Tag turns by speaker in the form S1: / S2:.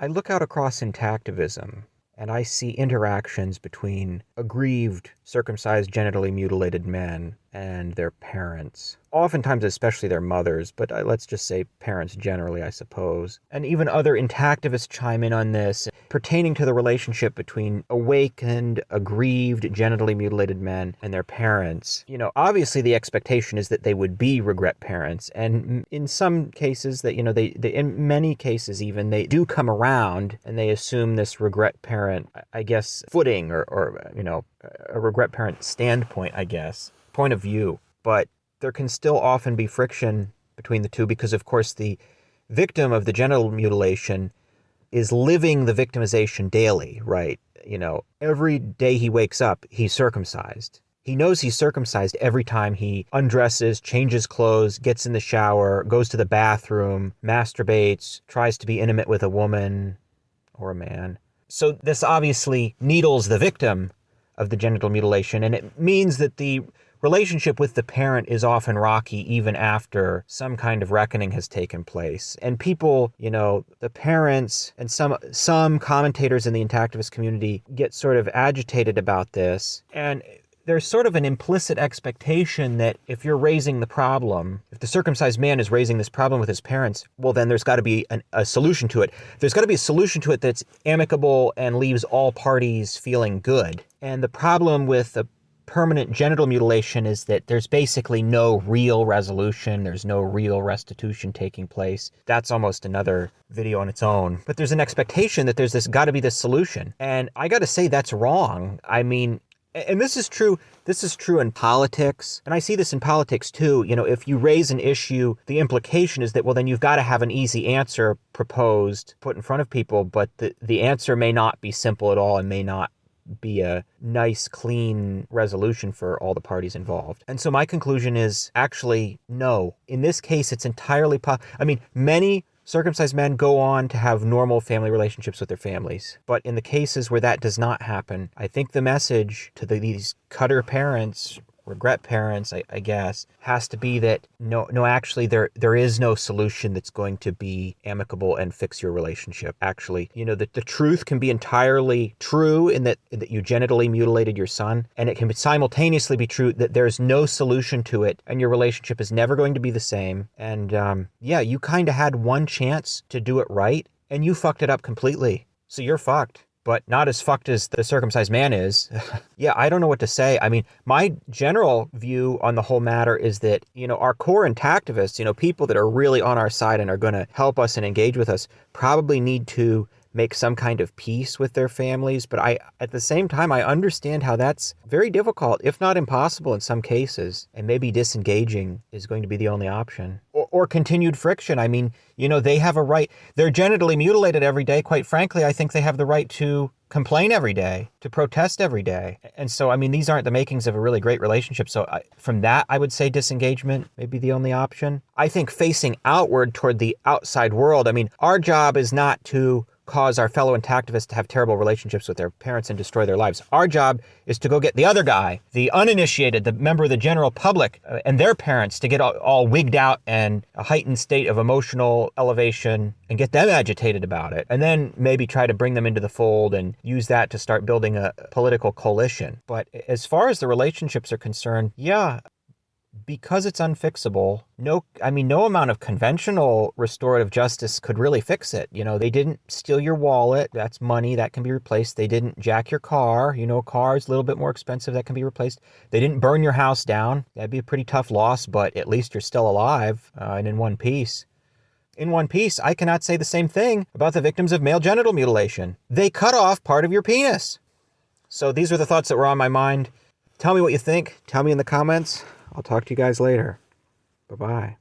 S1: I look out across intactivism and I see interactions between aggrieved, circumcised, genitally mutilated men and their parents. Oftentimes, especially their mothers, but let's just say parents generally, I suppose. And even other intactivists chime in on this, pertaining to the relationship between awakened, aggrieved, genitally mutilated men and their parents. Obviously the expectation is that they would be regret parents. And in some cases that, they in many cases even, they do come around and they assume this regret parent, I guess, footing or a regret parent standpoint, I guess, point of view. But there can still often be friction between the two because, of course, the victim of the genital mutilation is living the victimization daily, right? Every day he wakes up, he's circumcised. He knows he's circumcised every time he undresses, changes clothes, gets in the shower, goes to the bathroom, masturbates, tries to be intimate with a woman or a man. So this obviously needles the victim of the genital mutilation, and it means that the relationship with the parent is often rocky even after some kind of reckoning has taken place. And people, the parents and some commentators in the intactivist community get sort of agitated about this. And there's sort of an implicit expectation that if you're raising the problem, if the circumcised man is raising this problem with his parents, well, then there's got to be a solution to it. There's got to be a solution to it that's amicable and leaves all parties feeling good. And the problem with the permanent genital mutilation is that there's basically no real resolution. There's no real restitution taking place. That's almost another video on its own. But there's an expectation that there's got to be this solution. And I got to say that's wrong. I mean, and this is true in politics. And I see this in politics too. If you raise an issue, the implication is that, well, then you've got to have an easy answer proposed, put in front of people. But the answer may not be simple at all and may not be a nice, clean resolution for all the parties involved. And so my conclusion is actually no. In this case, it's entirely many circumcised men go on to have normal family relationships with their families. But in the cases where that does not happen, I think the message to these cutter parents, regret parents, I guess, has to be that no, actually there is no solution that's going to be amicable and fix your relationship. Actually, that the truth can be entirely true in that you genitally mutilated your son, and it can simultaneously be true that there's no solution to it and your relationship is never going to be the same. And you kind of had one chance to do it right and you fucked it up completely. So you're fucked. But not as fucked as the circumcised man is. Yeah, I don't know what to say. I mean, my general view on the whole matter is that, our core intactivists, people that are really on our side and are going to help us and engage with us, probably need to make some kind of peace with their families. But at the same time, I understand how that's very difficult, if not impossible in some cases. And maybe disengaging is going to be the only option. Or continued friction. I mean, they have a right. They're genitally mutilated every day. Quite frankly, I think they have the right to complain every day, to protest every day. And so, these aren't the makings of a really great relationship. So from that, I would say disengagement may be the only option. I think facing outward toward the outside world, our job is not to cause our fellow intactivists to have terrible relationships with their parents and destroy their lives. Our job is to go get the other guy, the uninitiated, the member of the general public, and their parents to get all wigged out and a heightened state of emotional elevation and get them agitated about it. And then maybe try to bring them into the fold and use that to start building a political coalition. But as far as the relationships are concerned, because it's unfixable, no amount of conventional restorative justice could really fix it. They didn't steal your wallet. That's money that can be replaced. They didn't jack your car. A car is a little bit more expensive. That can be replaced. They didn't burn your house down. That'd be a pretty tough loss, but at least you're still alive and in one piece. In one piece, I cannot say the same thing about the victims of male genital mutilation. They cut off part of your penis. So these are the thoughts that were on my mind. Tell me what you think. Tell me in the comments. I'll talk to you guys later. Bye-bye.